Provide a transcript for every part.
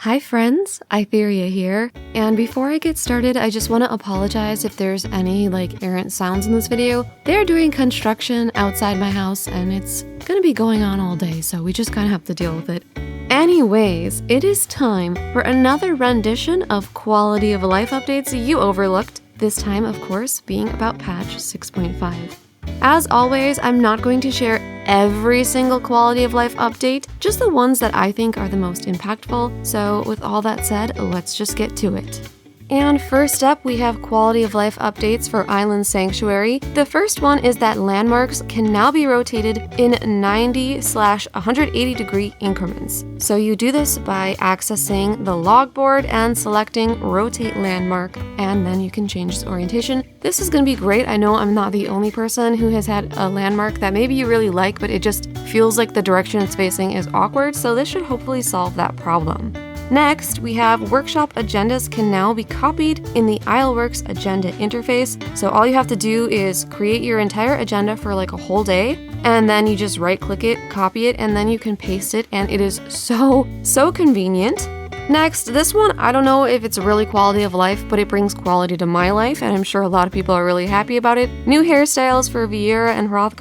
Hi friends, Aitherea here, and before I get started, I just want to apologize if there's any errant sounds in this video. They're doing construction outside my house and it's gonna be going on all day, so we just kind of have to deal with it. Anyways, it is time for another rendition of quality of life updates you overlooked, this time of course being about patch 6.5. As always, I'm not going to share every single quality of life update, just the ones that I think are the most impactful. So with all that said, let's just get to it. And first up, we have quality of life updates for Island Sanctuary. The first one is that landmarks can now be rotated in 90/180 degree increments. So you do this by accessing the logboard and selecting rotate landmark, and then you can change its orientation. This is going to be great. I know I'm not the only person who has had a landmark that maybe you really like, but it just feels like the direction it's facing is awkward, so this should hopefully solve that problem. Next, we have workshop agendas can now be copied in the Isleworks agenda interface. So all you have to do is create your entire agenda for a whole day, and then you just right click it, copy it, and then you can paste it, and it is so convenient. Next, this one, I don't know if it's really quality of life, but it brings quality to my life, and I'm sure a lot of people are really happy about it. New hairstyles for Viera and Hroth.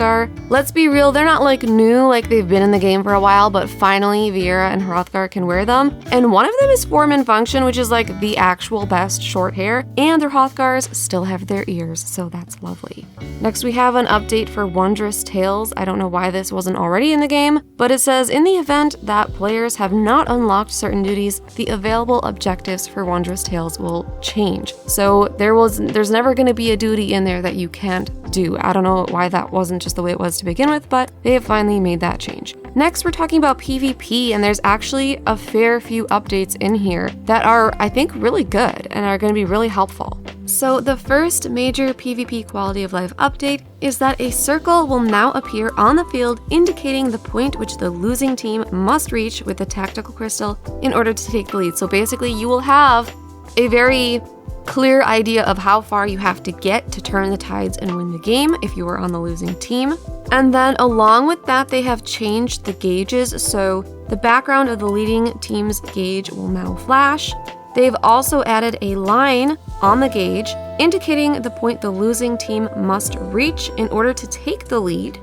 Let's be real, they're not new, they've been in the game for a while, but finally Viera and Hroth can wear them. And one of them is form and function, which is the actual best short hair, and the Hroths still have their ears, so that's lovely. Next, we have an update for Wondrous Tails. I don't know why this wasn't already in the game, but it says in the event that players have not unlocked certain duties, the available objectives for Wondrous Tails will change. So there's never going to be a duty in there that you can't do. I don't know why that wasn't just the way it was to begin with, but they have finally made that change. Next, we're talking about PvP, and there's actually a fair few updates in here that are, I think, really good and are going to be really helpful. So the first major PvP quality of life update is that a circle will now appear on the field indicating the point which the losing team must reach with the tactical crystal in order to take the lead. So basically you will have a very clear idea of how far you have to get to turn the tides and win the game if you are on the losing team. And then along with that, they have changed the gauges, so the background of the leading team's gauge will now flash. They've also added a line on the gauge indicating the point the losing team must reach in order to take the lead.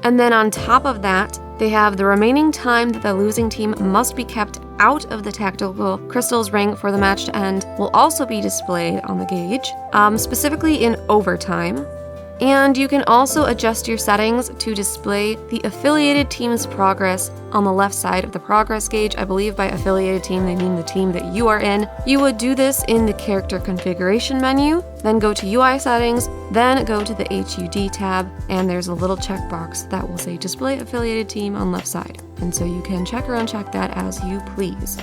And then on top of that, they have the remaining time that the losing team must be kept out of the tactical crystal's ring for the match to end will also be displayed on the gauge, specifically in overtime. And you can also adjust your settings to display the affiliated team's progress on the left side of the progress gauge. I believe by affiliated team, they mean the team that you are in. You would do this in the character configuration menu, then go to UI settings, then go to the HUD tab, and there's a little checkbox that will say display affiliated team on left side. And so you can check or uncheck that as you please.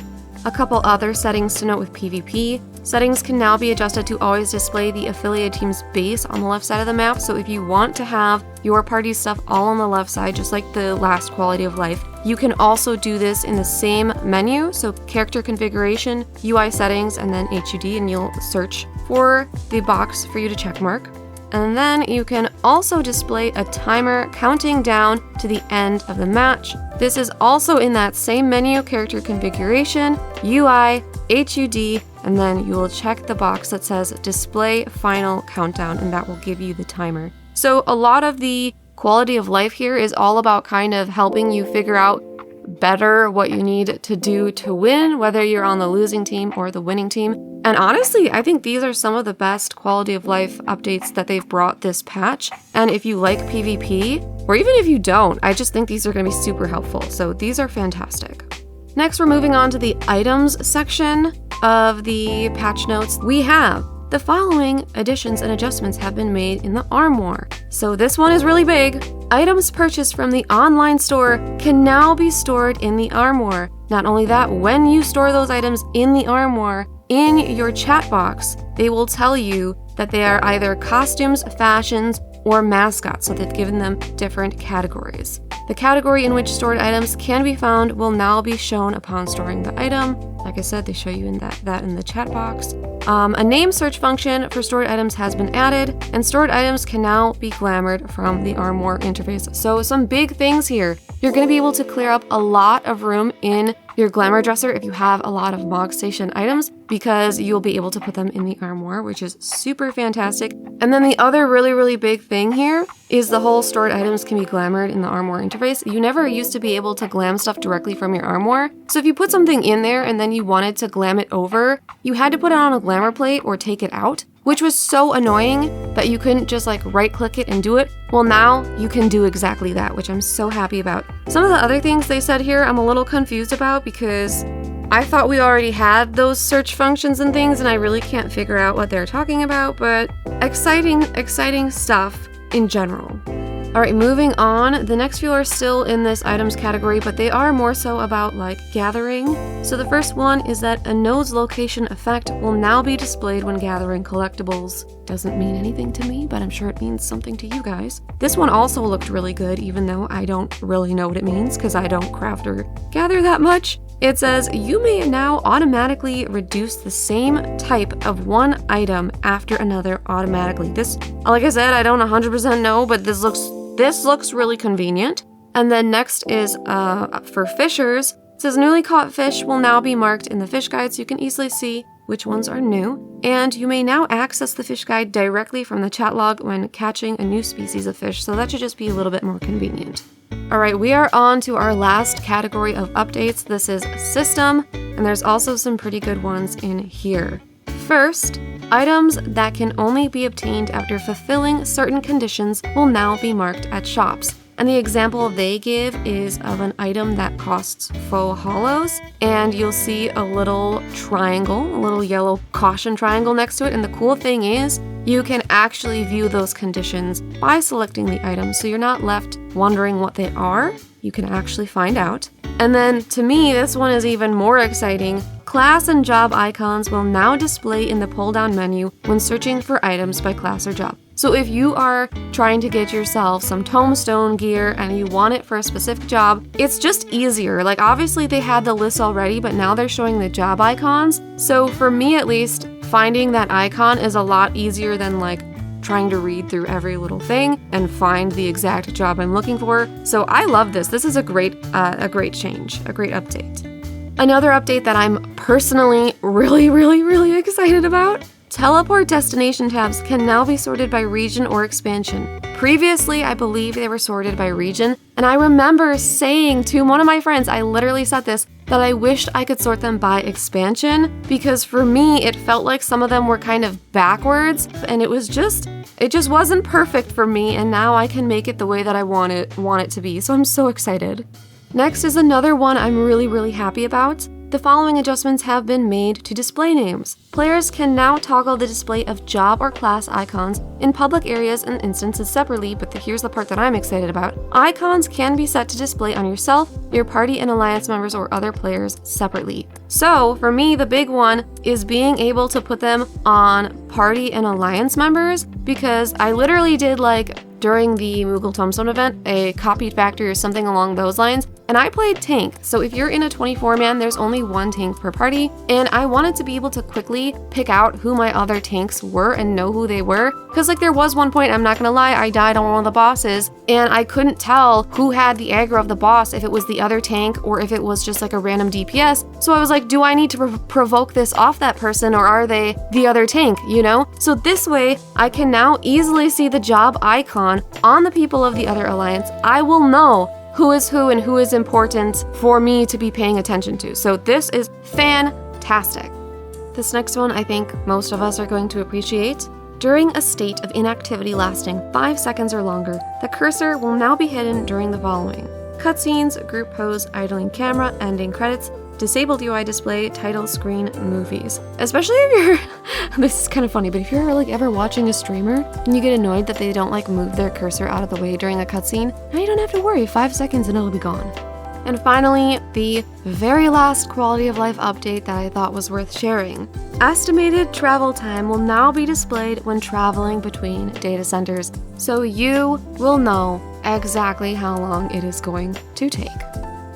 A couple other settings to note with PvP. Settings can now be adjusted to always display the affiliated team's base on the left side of the map. So if you want to have your party's stuff all on the left side, just like the last quality of life, you can also do this in the same menu. So character configuration, UI settings, and then HUD, and you'll search for the box for you to check mark. And then you can also display a timer counting down to the end of the match. This is also in that same menu, character configuration, UI, HUD, and then you will check the box that says display final countdown, and that will give you the timer. So a lot of the quality of life here is all about kind of helping you figure out better what you need to do to win, whether you're on the losing team or the winning team. And honestly, I think these are some of the best quality of life updates that they've brought this patch. And if you like PvP, or even if you don't, I just think these are going to be super helpful. So these are fantastic. Next, we're moving on to the items section of the patch notes. We have the following additions and adjustments have been made in the Armoir. So this one is really big. Items purchased from the online store can now be stored in the Armoir. Not only that, when you store those items in the Armoir, in your chat box, they will tell you that they are either costumes, fashions, or mascots, so they've given them different categories. The category in which stored items can be found will now be shown upon storing the item. Like I said, they show you in that in the chat box. A name search function for stored items has been added, and stored items can now be glamored from the Armoir interface. So some big things here. you're going to be able to clear up a lot of room in your glamour dresser if you have a lot of Mog Station items, because you'll be able to put them in the Armoir, which is super fantastic. And then the other really big thing here is the whole stored items can be glamored in the Armoir interface. You never used to be able to glam stuff directly from your Armoir. So if you put something in there and then you wanted to glam it over, you had to put it on a glamour plate or take it out, which was so annoying that you couldn't just like right click it and do it. Well, now you can do exactly that, which I'm so happy about. Some of the other things they said here I'm a little confused about, because I thought we already had those search functions and things, and I really can't figure out what they're talking about, but exciting stuff in general. All right, moving on. The next few are still in this items category, but they are more so about like gathering. So the first one is that a node's location effect will now be displayed when gathering collectibles. Doesn't mean anything to me, but I'm sure it means something to you guys. This one also looked really good, even though I don't really know what it means because I don't craft or gather that much. It says, you may now automatically reduce the same type of one item after another automatically. This, like I said, I don't 100% know, but this looks really convenient. And then next is for fishers. It says newly caught fish will now be marked in the fish guide so you can easily see which ones are new. And you may now access the fish guide directly from the chat log when catching a new species of fish, so that should just be a little bit more convenient. All right, we are on to our last category of updates. This is system, and there's also some pretty good ones in here. First, items that can only be obtained after fulfilling certain conditions will now be marked at shops. And the example they give is of an item that costs faux hollows, and you'll see a little triangle, a little yellow caution triangle next to it. And the cool thing is you can actually view those conditions by selecting the item, so you're not left wondering what they are. You can actually find out. And then to me, this one is even more exciting. Class and job icons will now display in the pull-down menu when searching for items by class or job. So if you are trying to get yourself some tombstone gear and you want it for a specific job, it's just easier. Like obviously they had the list already, but now they're showing the job icons. So for me at least, finding that icon is a lot easier than like trying to read through every little thing and find the exact job I'm looking for. So I love this. This is a great change, a great update. Another update that I'm personally really excited about. Teleport destination tabs can now be sorted by region or expansion. Previously, I believe they were sorted by region, and I remember saying to one of my friends, I literally said this, that I wished I could sort them by expansion, because for me, it felt like some of them were kind of backwards, and it just wasn't perfect for me, and now I can make it the way that I want it to be, so I'm so excited. Next is another one I'm really happy about. The following adjustments have been made to display names. Players can now toggle the display of job or class icons in public areas and instances separately, but here's the part that I'm excited about. Icons can be set to display on yourself, your party and alliance members, or other players separately. So for me, the big one is being able to put them on party and alliance members, because I literally did like during the Moogle Tombstone event, a copied factory or something along those lines, and I played tank. So if you're in a 24-man, there's only one tank per party, and I wanted to be able to quickly pick out who my other tanks were and know who they were, because like there was one point, I'm not gonna lie, I died on one of the bosses, and I couldn't tell who had the aggro of the boss, if it was the other tank or if it was just like a random DPS. So I was like, do I need to provoke this off that person, or are they the other tank, you know? So this way, I can now easily see the job icon on the people of the other alliance. I will know who is who and who is important for me to be paying attention to. So this is fantastic. This next one I think most of us are going to appreciate. During a state of inactivity lasting 5 seconds or longer, the cursor will now be hidden during the following: cutscenes, group pose, idling camera, ending credits, disabled UI display, title screen, movies. Especially if you're, this is kind of funny, but if you're like ever watching a streamer and you get annoyed that they don't like move their cursor out of the way during a cutscene, now you don't have to worry, 5 seconds and it'll be gone. And finally, the very last quality of life update that I thought was worth sharing. Estimated travel time will now be displayed when traveling between data centers, so you will know exactly how long it is going to take.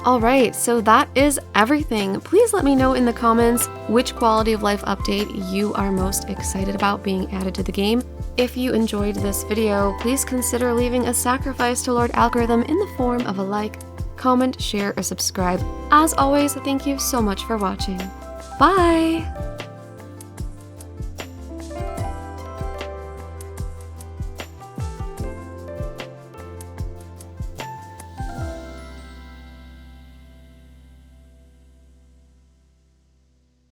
Alright, so that is everything. Please let me know in the comments which quality of life update you are most excited about being added to the game. If you enjoyed this video, please consider leaving a sacrifice to Lord Algorithm in the form of a like comment, share, or subscribe. As always, thank you so much for watching. Bye!